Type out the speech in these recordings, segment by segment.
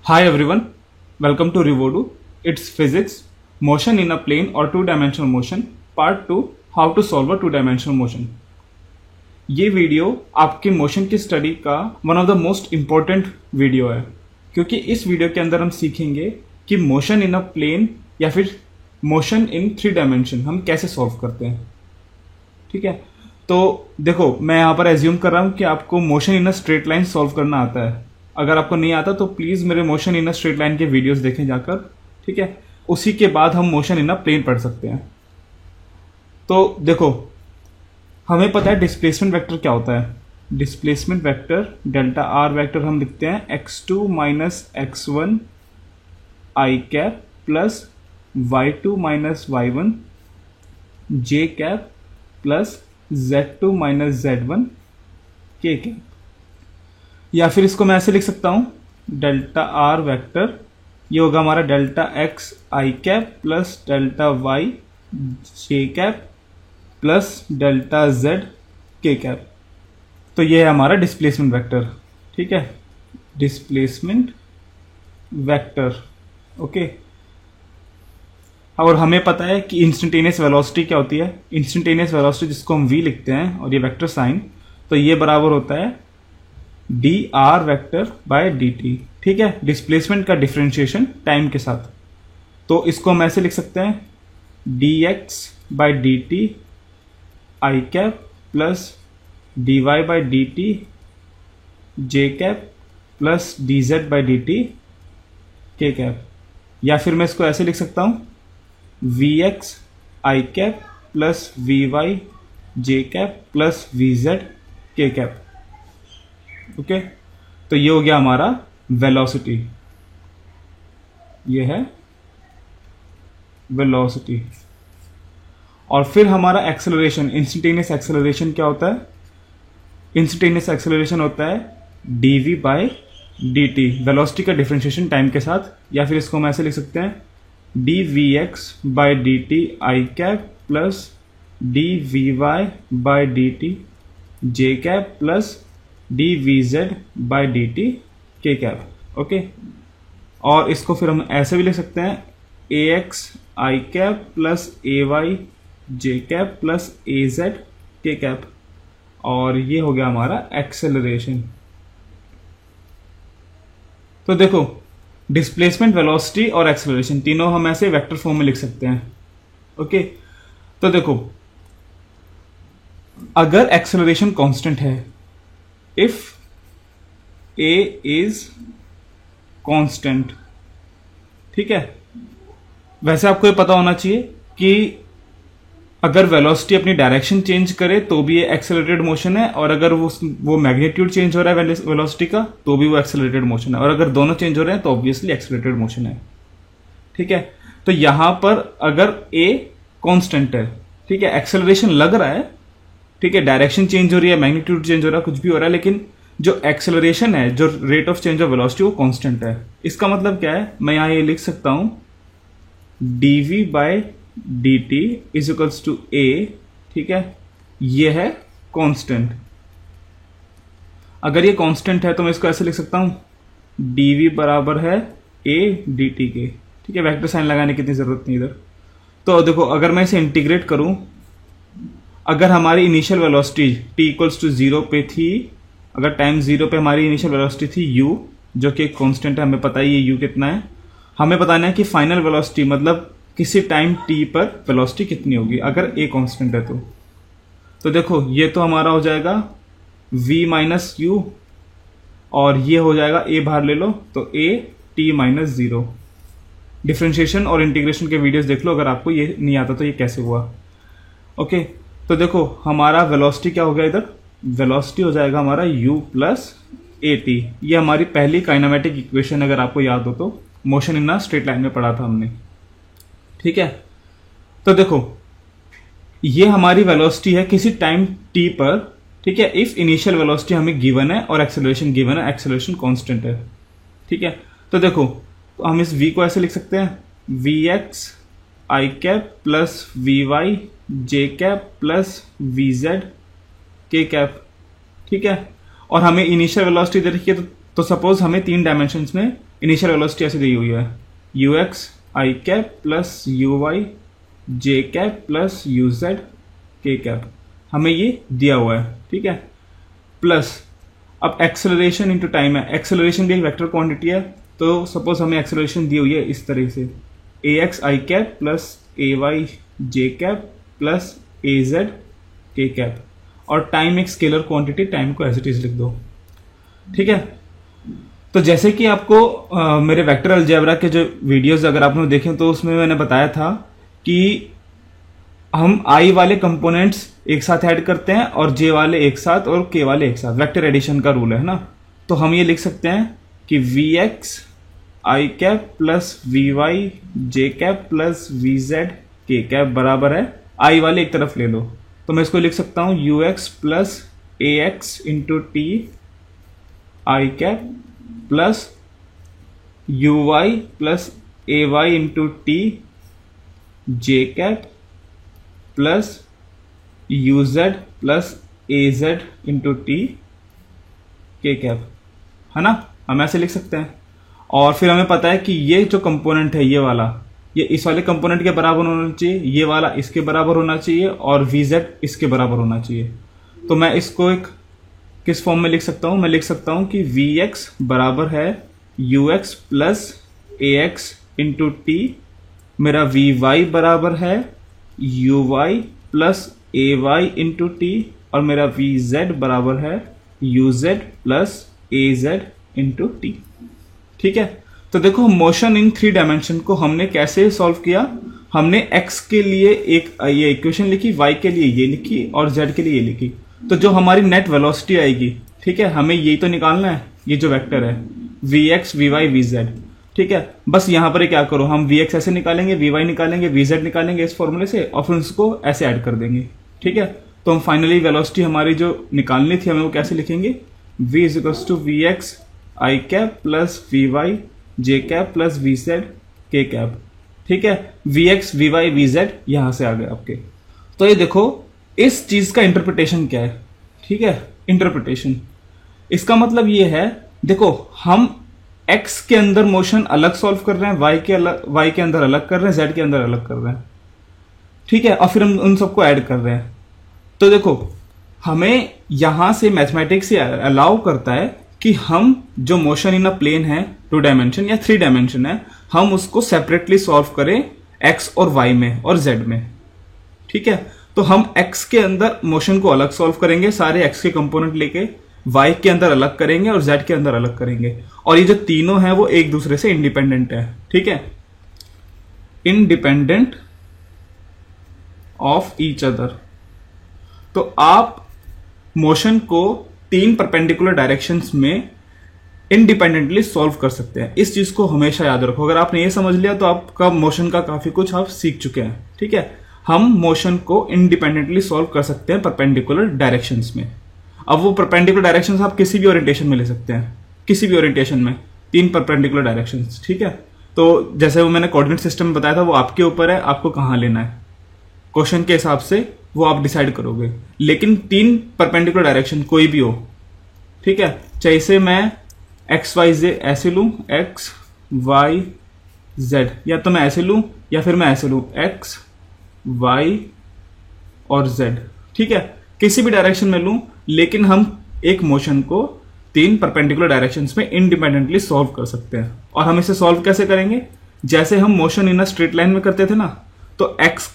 Hi everyone, welcome to Revodu. It's physics, motion in a plane or two-dimensional motion, part 2, how to solve a two-dimensional motion. ये video आपके motion की study का one of the most important video है, क्योंकि इस video के अंदर हम सीखेंगे कि मोशन इन अ प्लेन या फिर मोशन इन 3 डायमेंशन हम कैसे सॉल्व करते हैं. ठीक है, तो देखो मैं यहाँ पर एज्यूम कर रहा हूँ कि आपको motion in a straight line solve करना आता है. अगर आपको नहीं आता तो प्लीज़ मेरे motion in a straight line के वीडियोस देखें जाकर. ठीक है, उसी के बाद हम मोशन इन अ प्लेन पढ़ सकते हैं. तो देखो, हमें पता है डिस्प्लेसमेंट वेक्टर क्या होता है. Displacement vector delta r vector हम लिखते हैं x2 minus x1 i cap plus y2 minus y1 j cap plus z2 minus z1 k cap. या फिर इसको मैं ऐसे लिख सकता हूं, डेल्टा आर वेक्टर ये होगा हमारा डेल्टा एक्स आई कैप प्लस डेल्टा वाई जे कैप प्लस डेल्टा जेड के कैप. तो ये है हमारा डिस्प्लेसमेंट वेक्टर. ठीक है, डिस्प्लेसमेंट वेक्टर. ओके, और हमें पता है कि इंस्टेंटेनियस वेलोसिटी क्या होती है. इंस्टेंटेनियस वेलोसिटी जिसको हम v लिखते हैं और ये वेक्टर साइन, तो ये बराबर होता है D R vector by D T. ठीक है, डिस्प्लेसमेंट का डिफरेंशिएशन टाइम के साथ. तो इसको हम ऐसे लिख सकते हैं D X by D T I cap plus D Y by D T J cap plus D Z by D T के कैप. या फिर मैं इसको ऐसे लिख सकता हूं V x I cap plus we Y J cap plus V Z के कैप. ओके, तो ये हो गया हमारा वेलोसिटी. ये है वेलोसिटी. और फिर हमारा एक्सेलरेशन, इंस्टेंटेनियस एक्सेलरेशन क्या होता है. इंस्टेंटेनियस एक्सेलरेशन होता है dv बाय dt, वेलोसिटी का डिफरेंशिएशन टाइम के साथ. या फिर इसको हम ऐसे लिख सकते हैं dvx by dt i cap plus dvy by dt j cap plus dvz by dt k cap. Okay, और इसको फिर हम ऐसे भी लिख सकते हैं ax i cap plus ay j cap plus az k cap. और ये हो गया हमारा एक्सेलरेशन. तो देखो, डिस्प्लेसमेंट, वेलोसिटी और एक्सेलरेशन तीनों हम ऐसे वेक्टर फॉर्म में लिख सकते हैं. ओके, तो देखो, अगर एक्सेलरेशन कांस्टेंट है, if a is constant, ठीक है, वैसे आपको ये पता होना चाहिए कि अगर वेलोसिटी अपनी डायरेक्शन चेंज करे तो भी ये एक्सेलरेटेड मोशन है, और अगर वो मैग्नीट्यूड चेंज हो रहा है वेलोसिटी का तो भी वो एक्सेलरेटेड मोशन है, और अगर दोनों चेंज हो रहे हैं तो ऑब्वियसली एक्सेलरेटेड मोशन है. ठीक है, तो यहां पर अगर a कांस्टेंट है, ठीक है, एक्सेलरेशन लग रहा है, ठीक है, डायरेक्शन चेंज हो रही है, मैग्नीट्यूड चेंज हो रहा है, कुछ भी हो रहा है, लेकिन जो एक्सेलरेशन है, जो rate of change of velocity, वो कांस्टेंट है. इसका मतलब क्या है, मैं यहां ये लिख सकता हूं dv by dt is equals to a. ठीक है, ये है कांस्टेंट. अगर ये कांस्टेंट है तो मैं इसको ऐसे लिख सकता हूं dv बराबर है a dt के. ठीक है, वेक्टर साइन लगाने की इतनी जरूरत नहीं इधर. तो देखो, अगर मैं इसे इंटीग्रेट करूं, अगर हमारी initial velocity t equals to 0 पे थी, अगर टाइम 0 पे हमारी इनिशियल वेलोसिटी थी u, जो कि एक कांस्टेंट है, हमें पता ही है u कितना है. हमें बताना है कि फाइनल वेलोसिटी मतलब किसी टाइम t पर वेलोसिटी कितनी होगी अगर a कांस्टेंट है तो देखो, ये तो हमारा हो जाएगा v माइनस यू, और ये हो जाएगा a बाहर ले लो तो a t माइनस 0. डिफरेंशिएशन और इंटीग्रेशन के वीडियोस देख लो अगर आपको ये नहीं आता तो ये कैसे हुआ. ओके, तो देखो हमारा वेलोसिटी क्या हो गया, इधर वेलोसिटी हो जाएगा हमारा u प्लस ए टी. ये हमारी पहली काइनेमेटिक इक्वेशन, अगर आपको याद हो तो motion in a straight line में पढ़ा था हमने. ठीक है, तो देखो ये हमारी वेलोसिटी है किसी टाइम t पर. ठीक है, इफ इनिशियल वेलोसिटी हमें गिवन है और एक्सेलरेशन गिवन है, एक्सेलरेशन कांस्टेंट है. ठीक है, तो देखो, तो हम इस v को ऐसे लिख सकते हैं vx आई कैप प्लस vy जे कैप प्लस vz के कैप. ठीक है, और हमें इनिशियल वेलोसिटी दे रखी है, तो सपोज हमें 3 डायमेंशंस में इनिशियल वेलोसिटी ऐसे दी हुई है, you x I cap plus you Y J cap plus you Z के कैप, हमें ये दिया हुआ है, ठीक है। प्लस अब एक्सेलरेशन इनटू टाइम है, एक्सेलरेशन भी एक वेक्टर क्वांटिटी है, तो सपोज हमें एक्सेलरेशन दी हुई है इस तरह से, ए x I cap plus a Y J cap plus a Z के कैप, और टाइम एक स्केलर क्वांटिटी, टाइम को एज इट इज लिख दो, ठीक है। तो जैसे कि आपको मेरे वेक्टर अलजेब्रा के जो वीडियोस अगर आपने देखे तो उसमें मैंने बताया था कि हम आई वाले कंपोनेंट्स एक साथ ऐड करते हैं और जे वाले एक साथ और के वाले एक साथ, वेक्टर एडिशन का रूल है ना। तो हम ये लिख सकते हैं कि V x I cap plus we Y J cap plus V Z के कैप बराबर है, आई वाले एक तरफ ले लो, तो मैं इसको लिख सकता हूं u x plus a x into t I cap plus you y plus a y into t J cap plus you z plus a z into t के कैप, है ना, हम ऐसे लिख सकते हैं। और फिर हमें पता है कि ये जो कंपोनेंट है ये वाला, ये इस वाले कंपोनेंट के बराबर होना चाहिए, ये वाला इसके बराबर होना चाहिए और वी जेड इसके बराबर होना चाहिए। तो मैं इसको एक किस फॉर्म में लिख सकता हूं, मैं लिख सकता हूं कि वी एक्स बराबर है you x plus a x into t, मेरा वी वाई बराबर है u y plus a y into t, और मेरा वी जेड बराबर है u z plus a z into t, ठीक है। तो देखो मोशन इन 3 डायमेंशन को हमने कैसे सॉल्व किया, हमने x के लिए एक ये इक्वेशन लिखी, y के लिए ये लिखी और z के लिए ये लिखी। तो जो हमारी नेट वेलोसिटी आएगी, ठीक है, हमें यही तो निकालना है, ये जो वेक्टर है v x v y v z, ठीक है। बस यहां पर क्या करो, हम वी एक्स ऐसे निकालेंगे, वी वाई निकालेंगे, वी जेड निकालेंगे इस फॉर्मूले से, और फिर उसको ऐसे ऐड कर देंगे, ठीक है। तो हम फाइनली वेलोसिटी हमारी जो निकालनी थी हमें वो कैसे लिखेंगे, v is equals to v x I cap plus we Y J cap plus V Z के कैप, ठीक है। V x v y v z यहां से आ गए आपके। तो ये देखो इस चीज का इंटरप्रिटेशन क्या है, ठीक है, इंटरप्रिटेशन इसका मतलब ये है, देखो हम x के अंदर मोशन अलग सॉल्व कर रहे हैं, y के अंदर अलग कर रहे हैं, z के अंदर अलग कर रहे हैं, ठीक है, और फिर हम उन सबको ऐड कर रहे हैं। तो देखो हमें यहां से मैथमेटिक्स से अलाउ करता है कि हम जो मोशन इन अ प्लेन है 2 डायमेंशन या 3 डायमेंशन है, हम उसको सेपरेटली सॉल्व करें x और y में और z में, ठीक है। तो हम x के अंदर मोशन को अलग सॉल्व करेंगे, सारे x के कंपोनेंट लेके, y के अंदर अलग करेंगे और z के अंदर अलग करेंगे, और ये जो तीनों हैं वो एक दूसरे से इंडिपेंडेंट है, ठीक है, इंडिपेंडेंट ऑफ ईच अदर। तो आप मोशन को 3 परपेंडिकुलर डायरेक्शंस में इंडिपेंडेंटली सॉल्व कर सकते हैं। इस चीज को हमेशा याद रखो, अगर आपने ये समझ लिया तो आपका मोशन का काफी कुछ आप सीख चुके हैं, ठीक है। हम मोशन को इंडिपेंडेंटली सॉल्व कर सकते हैं परपेंडिकुलर डायरेक्शंस में। अब वो परपेंडिकुलर डायरेक्शंस आप किसी भी ओरिएंटेशन में ले सकते हैं, किसी भी ओरिएंटेशन में 3 परपेंडिकुलर डायरेक्शंस, ठीक है। तो जैसे वो मैंने कोऑर्डिनेट सिस्टम में बताया था, वो आपके ऊपर है, आपको कहां लेना है, क्वेश्चन के हिसाब से वो आप डिसाइड करोगे, लेकिन 3 परपेंडिकुलर डायरेक्शन कोई भी हो, ठीक है, चाहे इसे मैं एक्स वाई जेड ऐसे लूं, एक्स वाई जेड, या तो मैं ऐसे लूं या फिर मैं ऐसे लूं एक्स वाई और जेड, ठीक है, किसी भी डायरेक्शन में लूं, लेकिन हम एक मोशन को 3 परपेंडिकुलर डायरेक्शंस में इंडिपेंडेंटली सॉल्व कर सकते हैं। और हम इसे सॉल्व कैसे करेंगे, जैसे हम motion in a straight line में करते थे ना, तो x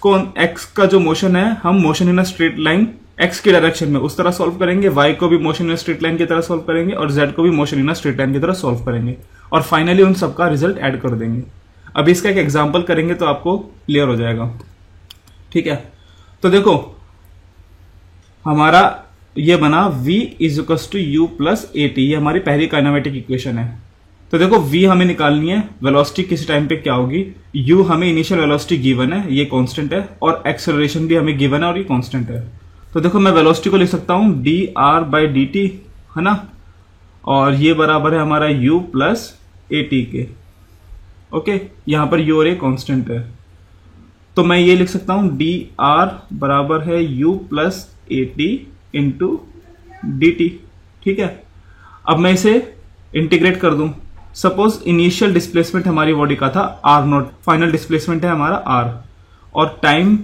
का जो मोशन है, हम motion in a straight line x की डायरेक्शन में उस तरह सॉल्व करेंगे, y को भी motion in a straight line की तरह सॉल्व करेंगे और z को भी motion in a straight line की तरह सॉल्व करेंगे, और फाइनली उन सबका रिजल्ट ऐड कर देंगे। अब इसका एक एग्जांपल करेंगे तो आपको क्लियर हो जाएगा, ठीक है। तो देखो हमारा ये बना v is equals to u plus a t, ये हमारी पहली काइनेमेटिक इक्वेशन है। तो देखो v हमें निकालनी है, वेलोसिटी किस टाइम पे क्या होगी, u हमें इनिशियल वेलोसिटी गिवन है, ये कांस्टेंट है, और एक्सेलरेशन भी हमें गिवन है और ये कांस्टेंट है। तो देखो मैं वेलोसिटी को लिख सकता हूं D R by D T, है ना, और ये बराबर है हमारा u प्लस ए टी के, ओके, यहां पर u और ए कांस्टेंट है। तो मैं ये लिख सकता हूं डी आर बराबर है u plus a T into D T, ठीक है। अब मैं इसे इंटीग्रेट कर दूं, सपोज इनिशियल डिस्प्लेसमेंट हमारी बॉडी का था आर नॉट, फाइनल डिस्प्लेसमेंट है हमारा आर, और टाइम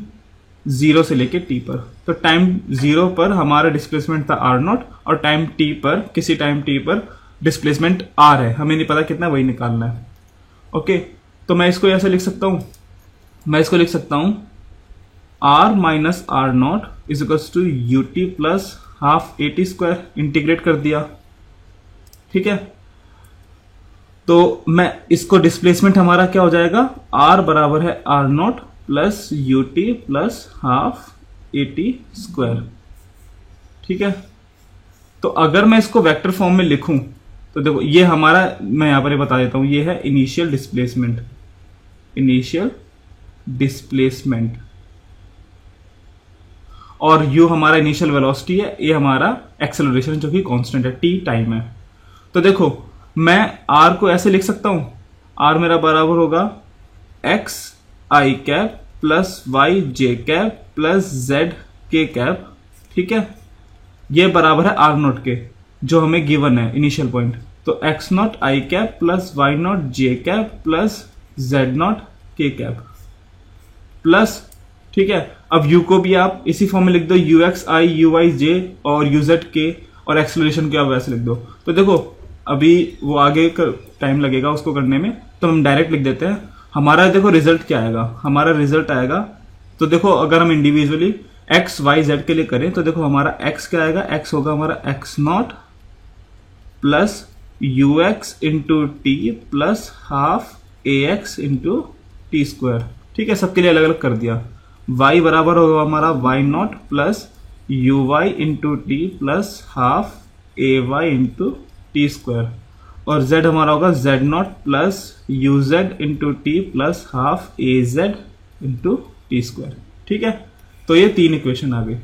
0 से लेके टी पर। तो टाइम 0 पर हमारा डिस्प्लेसमेंट था आर नॉट, और टाइम टी पर, किसी टाइम टी पर डिस्प्लेसमेंट आर है, हमें नहीं पता कितना, वही निकालना है। ओके, तो मैं इसको ऐसे लिख सकता हूं, मैं इसको लिख सकता हूं r minus r not is equals to u t plus half a t square, integrate कर दिया। ठीक है, तो मैं इसको डिस्प्लेसमेंट हमारा क्या हो जाएगा, आर बराबर है r not plus u t plus half a t square. ठीक है, तो अगर मैं इसको वेक्टर फॉर्म में लिखूं तो देखो ये हमारा, मैं यहां पर बता देता हूं, ये है इनिशियल डिस्प्लेसमेंट, इनिशियल डिस्प्लेसमेंट, और यू हमारा इनिशियल वेलोसिटी है, ये हमारा एक्सेलरेशन जो कि कांस्टेंट है, टी टाइम है। तो देखो मैं आर को ऐसे लिख सकता हूं, आर मेरा बराबर होगा एक्स आई कैप प्लस वाई जे कैप प्लस जेड के कैप। ठीक है, ये बराबर है आर नॉट के, जो हमें गिवन है इनिशियल पॉइंट। तो x not i cap plus y not j cap plus z not k cap plus, ठीक है, अब यू को भी आप इसी फॉर्म में लिख दो, u x i u Y j और यू जेड के, और एक्सेलरेशन के आप वैसे लिख दो। तो देखो अभी वो आगे टाइम लगेगा उसको करने में, तो हम डायरेक्ट लिख देते हैं। हमारा देखो रिजल्ट क्या आएगा, हमारा रिजल्ट आएगा, तो देखो अगर हम इंडिविजुअली एक्स वाई जेड के लिए करें तो देखो हमारा एक्स क्या आएगा, एक्स होगा हमारा x not plus you x into t plus half A x into t square. ठीक है, सबके लिए अलग अलग कर दिया। y बराबर होगा हमारा y not plus you y into t plus half a y into t square, और z हमारा होगा z not plus you z into t plus half a z into t square. ठीक है, तो ये 3 इक्वेशन आ गई।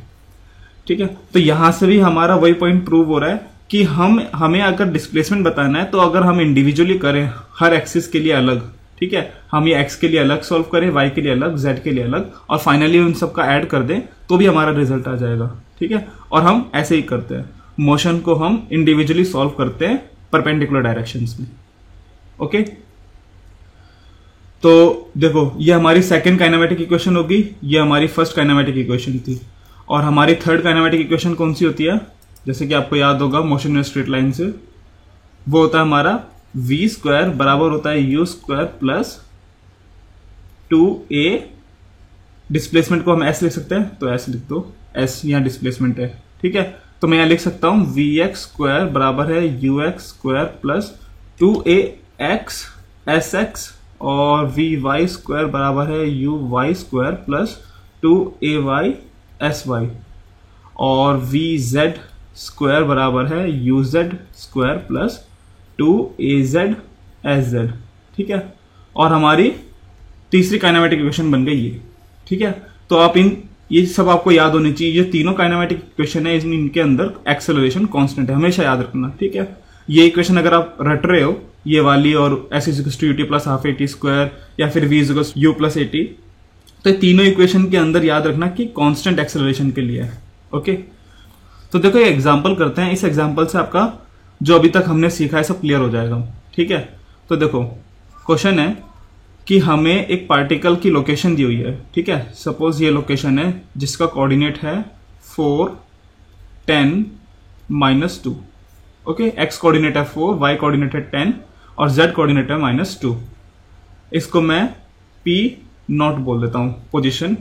ठीक है, तो यहां से भी हमारा वही पॉइंट प्रूव हो रहा है कि हमें अगर डिस्प्लेसमेंट बताना है तो अगर हम इंडिविजुअली करें हर एक्सिस के लिए अलग, ठीक है, हम ये x के लिए अलग सॉल्व करें, y के लिए अलग, z के लिए अलग, और फाइनली उन सबका ऐड कर दें तो भी हमारा रिजल्ट आ जाएगा। ठीक है, और हम ऐसे ही करते हैं, मोशन को हम इंडिविजुअली सॉल्व करते हैं परपेंडिकुलर डायरेक्शंस में। ओके, तो देखो ये हमारी सेकंड काइनेमेटिक इक्वेशन होगी, ये हमारी फर्स्ट काइनेमेटिक इक्वेशन थी, और हमारी थर्ड काइनेमेटिक इक्वेशन कौन सी होती है, जैसे कि आपको याद होगा मोशन इन स्ट्रेट लाइन से, वो होता है हमारा v स्क्वायर बराबर होता है you square plus 2a, displacement को हम s लिख सकते हैं, तो s लिख दो, s यहाँ डिस्प्लेसमेंट है। ठीक है, तो मैं यहाँ लिख सकता हूं वी एक्स स्क्वायर बराबर है you x square plus 2a x S x, और वी वाई स्क्वायर बराबर है u Y square plus 2ay S Y, और वी जेड स्क्वायर बराबर है u Z square plus 2az S Z. ठीक है, और हमारी तीसरी काइनेमेटिक इक्वेशन बन गई ये। ठीक है, तो आप ये सब आपको याद होनी चाहिए, ये तीनों काइनेमेटिक इक्वेशन है, इनके अंदर एक्सेलरेशन कांस्टेंट है, हमेशा याद रखना। ठीक है, ये इक्वेशन अगर आप रट रहे हो ये वाली, और s is equals to u t plus half a t square, या फिर v is equals u plus a t, तो ये तीनों इक्वेशन के अंदर याद रखना कि कांस्टेंट एक्सेलरेशन के लिए है। ओके, तो देखो ये एग्जाम्पल करते हैं, इस एग्जाम्पल से आपका जो अभी तक हमने सीखा है सब क्लियर हो जाएगा। ठीक है, तो देखो क्वेश्चन है कि हमें एक पार्टिकल की लोकेशन दी हुई है। ठीक है, सपोज ये लोकेशन है जिसका कोऑर्डिनेट है 4 10 -2। ओके, एक्स कोऑर्डिनेट है 4, वाई कोऑर्डिनेट है 10 और जेड कोऑर्डिनेट है -2। इसको मैं P नॉट बोल देता हूं, position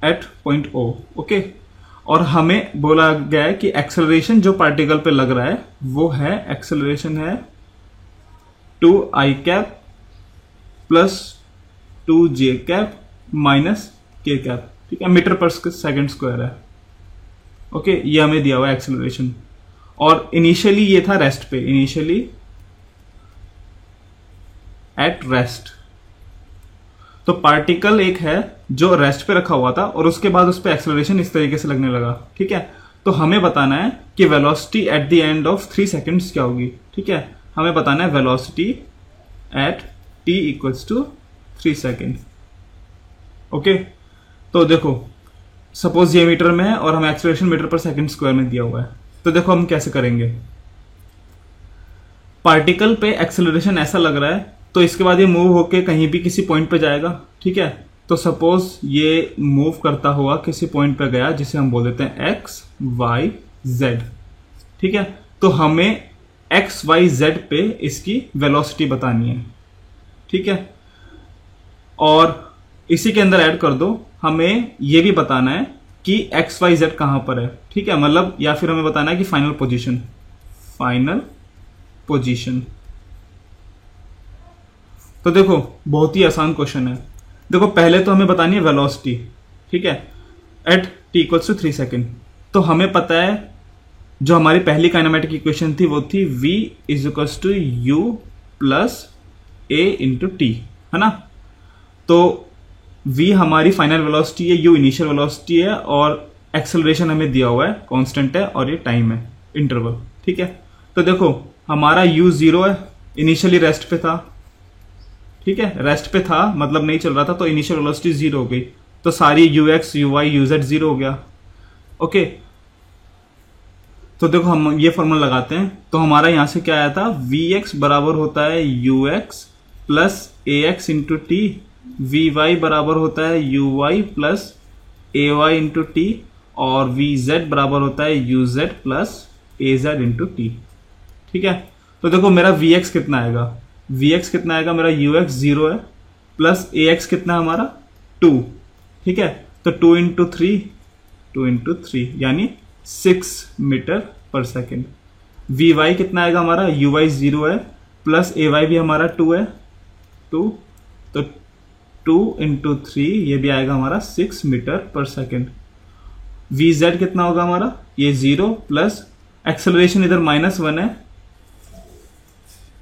at point O। Okay, और हमें बोला गया है कि एक्सेलरेशन जो पार्टिकल पे लग रहा है वो है, एक्सेलरेशन है 2i cap plus 2j cap minus k cap. ठीक है, मीटर पर सेकंड स्क्वायर है। ओके, ये हमें दिया हुआ है एक्सेलरेशन, और इनिशियली ये था रेस्ट पे, इनिशियली एट रेस्ट। तो पार्टिकल एक है जो रेस्ट पे रखा हुआ था और उसके बाद उस पर एक्सेलरेशन इस तरीके से लगने लगा। ठीक है, तो हमें बताना है कि velocity at the end of 3 seconds क्या होगी। ठीक है, हमें बताना है velocity at t equals to 3 second. Okay, तो देखो सपोज ये मीटर में है और हमें एक्सेलरेशन मीटर पर सेकंड स्क्वायर में दिया हुआ है, तो देखो हम कैसे करेंगे। पार्टिकल पे एक्सेलरेशन ऐसा लग रहा है, तो इसके बाद ये मूव होके कहीं भी किसी पॉइंट पे जाएगा, ठीक है। तो सपोज ये मूव करता हुआ किसी पॉइंट पे गया जिसे हम बोल देते हैं एक्स वाई जेड, ठीक है। तो हमें एक्स वाई जेड पे इसकी वेलोसिटी बतानी है, ठीक है। और इसी के अंदर ऐड कर दो, हमें ये भी बताना है कि एक्स वाई जेड कहां पर है, ठीक है। मतलब या फिर हमें बताना है कि फाइनल पोजीशन। तो देखो बहुत ही आसान क्वेश्चन है। देखो पहले तो हमें बतानी है वेलोसिटी, ठीक है, at t equals to 3 second. तो हमें पता है जो हमारी पहली काइनेमेटिक इक्वेशन थी वो थी v is equals to u plus a into t, है ना। तो v हमारी फाइनल वेलोसिटी है, u इनिशियल वेलोसिटी है, और एक्सेलरेशन हमें दिया हुआ है, कांस्टेंट है, और ये टाइम है, इंटरवल, ठीक है। तो देखो हमारा u 0 है, इनिशियली रेस्ट पे था, ठीक है, रेस्ट पे था मतलब नहीं चल रहा था, तो इनिशियल वेलोसिटी 0 हो गई, तो सारी ux uy uz 0 हो गया, ओके। तो देखो हम ये फॉर्मूला लगाते हैं, तो हमारा यहां से क्या आया था, vx बराबर होता है ux plus ax into T, vy बराबर होता है uy plus ay into t, और vz बराबर होता है uz plus az into t, ठीक है। तो देखो मेरा vx कितना आएगा, vx कितना आएगा, मेरा ux 0 है, प्लस ax कितना है हमारा 2, ठीक है। तो 2 इंटू थ्री यानी 6 मीटर पर सेकेंड। vy कितना आएगा हमारा, uy 0 है, प्लस ay भी हमारा 2 है, 2, तो 2 इंटू 3 ये भी आएगा हमारा 6 मीटर पर सेकेंड। vz कितना होगा हमारा, ये 0 प्लस एक्सेलरेशन इधर -1 है,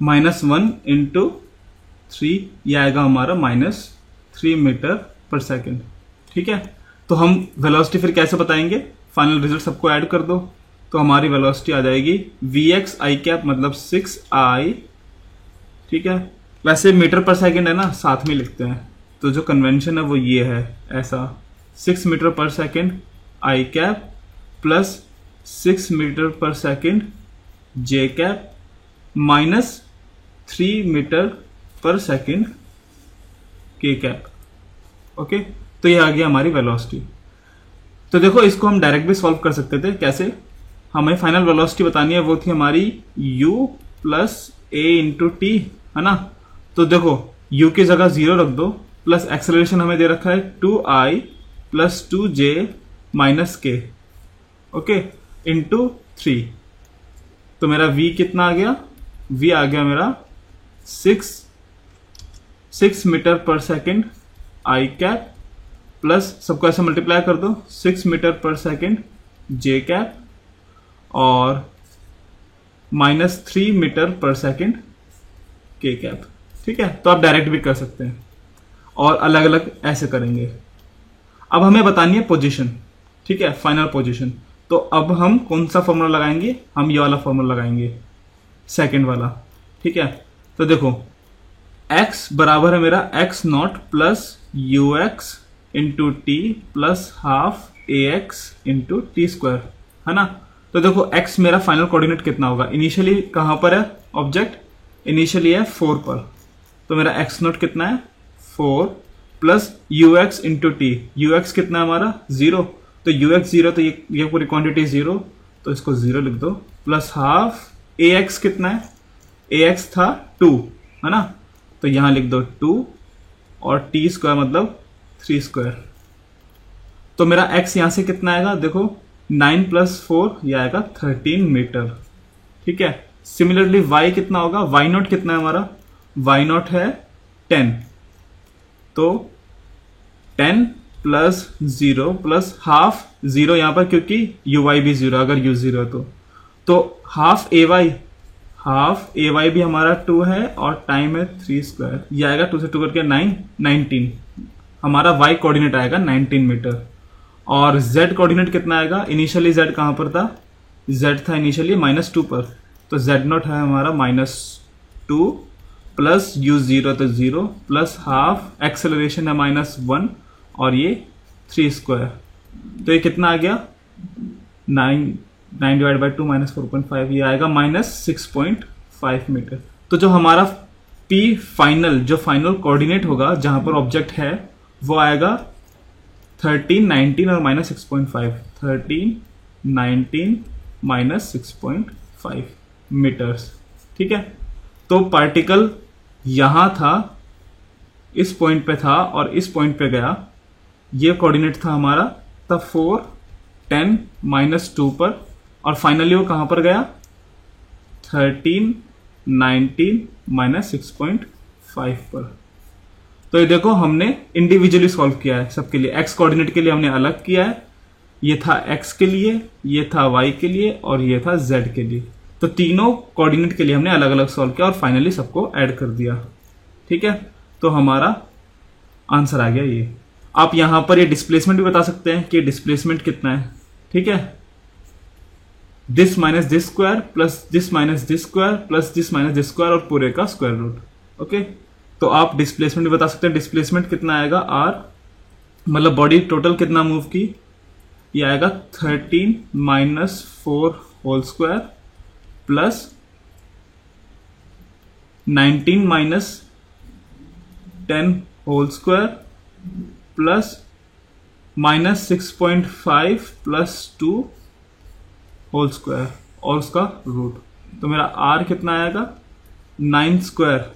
-1 इंटू 3 ये आएगा हमारा -3 मीटर पर सेकेंड, ठीक है। तो हम वेलोसिटी फिर कैसे बताएंगे, फाइनल रिजल्ट सबको ऐड कर दो, तो हमारी वेलोसिटी आ जाएगी vx i कैप मतलब 6i, ठीक है। वैसे मीटर पर सेकेंड है ना, साथ में लिखते हैं, तो जो कन्वेंशन है वो ये है, ऐसा 6 मीटर पर second i cap plus 6 metre पर second j cap minus 3 metre पर सेकेंड k कैप, ओके। तो ये आ गया हमारी वेलोसिटी। तो देखो इसको हम डायरेक्ट भी सॉल्व कर सकते थे, कैसे, हमें फाइनल वेलोसिटी बतानी है, वो थी हमारी u plus a into t, है ना। तो देखो u की जगह 0 रख दो, प्लस एक्सेलरेशन हमें दे रखा है 2i plus 2j minus k, okay, into 3। तो मेरा v कितना आ गया, v आ गया मेरा 6 मीटर पर सेकेंड i कैप प्लस सबको ऐसे मल्टीप्लाई कर दो 6 मीटर पर सेकेंड j कैप और -3 मीटर पर सेकेंड k कैप, ठीक है। तो आप डायरेक्ट भी कर सकते हैं और अलग अलग ऐसे करेंगे। अब हमें बतानी है पोजीशन, ठीक है, फाइनल पोजीशन। तो अब हम कौन सा फॉर्मूला लगाएंगे, हम ये वाला फॉर्मूला लगाएंगे, सेकेंड वाला, ठीक है। तो देखो x बराबर है मेरा x not plus ux into t plus half ax into t square, है ना। तो देखो x मेरा फाइनल कोऑर्डिनेट कितना होगा, इनिशियली कहां पर है ऑब्जेक्ट, इनिशियली है 4 पर, तो मेरा x नॉट कितना है 4 plus ux into T, ux कितना है हमारा 0, तो ux 0, तो ये पूरी क्वांटिटी 0, तो इसको 0 लिख दो, प्लस हाफ ax कितना है, ax था 2, है ना, तो यहां लिख दो 2 और टी स्क्वायर मतलब 3 स्क्वायर। तो मेरा x यहां से कितना आएगा, देखो 9 प्लस 4 यह आएगा 13 मीटर, ठीक है। सिमिलरली y कितना होगा, y नॉट कितना है हमारा, y नॉट है 10, तो 10 प्लस 0 प्लस हाफ 0 यहां पर, क्योंकि uy भी 0, अगर u 0 है तो हाफ ay भी हमारा 2 है और टाइम है 3 स्क्वायर, ये आएगा 2 से 2 करके 19, हमारा y कोऑर्डिनेट आएगा 19 मीटर। और z कोऑर्डिनेट कितना आएगा, इनिशियली z कहां पर था, z था इनिशियली -2 पर, तो z नॉट है हमारा -2 प्लस u 0 तो 0 प्लस हाफ एक्सेलरेशन है -1 और ये 3 स्क्वायर, तो ये कितना आ गया 9 डिवाइड बाई 2 -4.5, ये आएगा -6.5 6.5 मीटर। तो जो हमारा पी फाइनल, जो फाइनल कोऑर्डिनेट होगा जहां पर ऑब्जेक्ट है, वो आएगा 13, 19 और माइनस 6.5, 13, 19 माइनस 6.5 मीटर्स। ठीक है, तो पार्टिकल यहां था, इस पॉइंट पे था और इस पॉइंट पे गया, ये कोऑर्डिनेट था हमारा, तब 4, 10, -2 पर, और फाइनली वो कहां पर गया, 13, 19 माइनस 6.5 पर। तो ये देखो हमने इंडिविजुअली सॉल्व किया है सबके लिए। एक्स कोऑर्डिनेट के लिए हमने अलग किया है, ये था एक्स के लिए, ये था वाई के लिए और ये था जेड के लिए। तो तीनों कोऑर्डिनेट के लिए हमने अलग अलग सॉल्व किया और फाइनली सबको ऐड कर दिया। ठीक है, तो हमारा आंसर आ गया ये। आप यहां पर ये डिस्प्लेसमेंट भी बता सकते हैं कि डिस्प्लेसमेंट कितना है। ठीक है, this minus this square plus this minus this square plus this minus this square और पूरे का स्क्वायर रूट। ओके, तो आप डिस्प्लेसमेंट भी बता सकते हैं। डिस्प्लेसमेंट कितना आएगा, आर, मतलब बॉडी टोटल कितना मूव की, ये आएगा 13 minus 4 whole square plus 19 minus 10 whole square plus minus 6.5 plus 2 whole square और उसका रूट। तो मेरा आर कितना आएगा, 9 स्क्वायर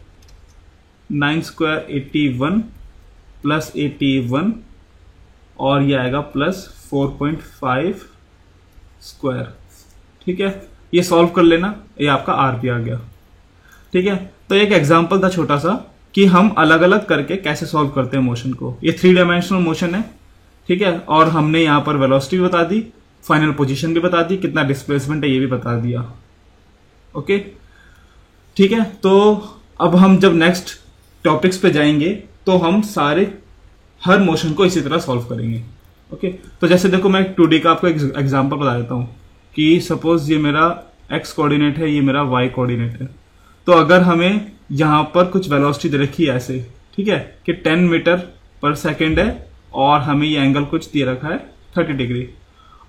81 प्लस 81 और ये आएगा प्लस 4.5 स्क्वायर। ठीक है, ये सॉल्व कर लेना, ये आपका आर भी आ गया। ठीक है, तो एक एग्जांपल था छोटा सा कि हम अलग अलग करके कैसे सॉल्व करते हैं मोशन को। ये 3 डायमेंशनल मोशन है। ठीक है, और हमने यहां पर वेलोसिटी भी बता दी, फाइनल पोजीशन भी बता दी, कितना डिस्प्लेसमेंट है ये भी बता दिया। ओके, ठीक है, तो अब हम जब नेक्स्ट टॉपिक्स पे जाएंगे तो हम हर मोशन को इसी तरह सॉल्व करेंगे। ओके, तो जैसे देखो मैं 2D का आपको एग्जांपल बता देता हूं कि सपोज ये मेरा एक्स कोऑर्डिनेट है, ये मेरा वाई कोऑर्डिनेट है। तो अगर हमें यहां पर कुछ वेलोसिटी दे रखी है ऐसे, ठीक है, कि 10 मीटर पर सेकेंड है और हमें ये एंगल कुछ दे रखा है 30 डिग्री,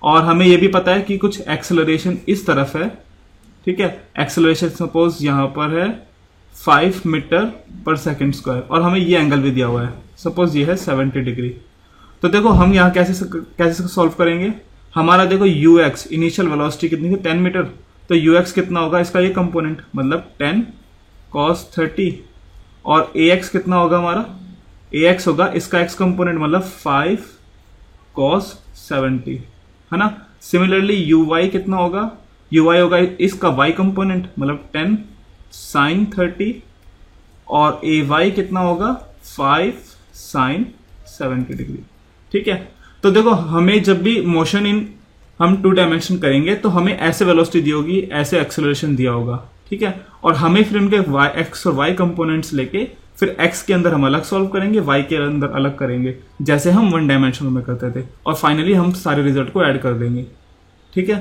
और हमें ये भी पता है कि कुछ एक्सेलरेशन इस तरफ है। ठीक है, एक्सेलरेशन सपोज यहां पर है 5 मीटर पर सेकेंड स्क्वायर और हमें ये एंगल भी दिया हुआ है, सपोज ये है 70 डिग्री। तो देखो हम यहाँ कैसे सॉल्व करेंगे। हमारा देखो ux इनिशियल वेलोसिटी कितनी थी, 10 मीटर, तो ux कितना होगा, इसका ये कंपोनेंट मतलब 10 cos 30, और ax कितना होगा हमारा, ax होगा इसका x कंपोनेंट मतलब 5 cos 70, है ना। सिमिलरली uy कितना होगा, uy होगा इसका y कंपोनेंट मतलब 10 sin 30, और ay कितना होगा 5 sin 70 डिग्री। ठीक है, तो देखो हमें जब भी मोशन हम 2 डायमेंशन करेंगे तो हमें ऐसे वेलोसिटी दी होगी, ऐसे एक्सेलरेशन दिया होगा। ठीक है, और हमें फिर उनके एक्स और वाई कंपोनेंट्स लेके फिर एक्स के अंदर हम अलग सॉल्व करेंगे, वाई के अंदर अलग करेंगे, जैसे हम 1 डायमेंशन में करते थे, और फाइनली हम सारे रिजल्ट को ऐड कर देंगे। ठीक है,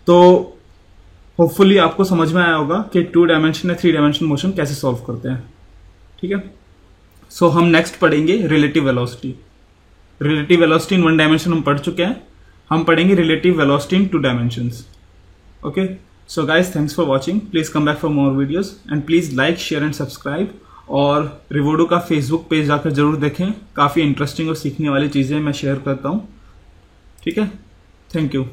तो होपफुली आपको समझ में आया होगा कि 2 डायमेंशन या 3 डायमेंशन मोशन कैसे सॉल्व करते हैं। ठीक है, सो हम नेक्स्ट पढ़ेंगे रिलेटिव वेलोसिटी। रिलेटिव वेलोसिटी इन 1 डायमेंशन हम पढ़ चुके हैं, हम पढ़ेंगे relative velocity in 2 dimensions. Okay, so guys thanks for watching, please come back for more videos and please like, share and subscribe. और रिवोडो का फेसबुक पेज जाकर जरूर देखें, काफी इंटरेस्टिंग और सीखने वाली चीजें मैं शेयर करता हूं। ठीक है, थैंक यू।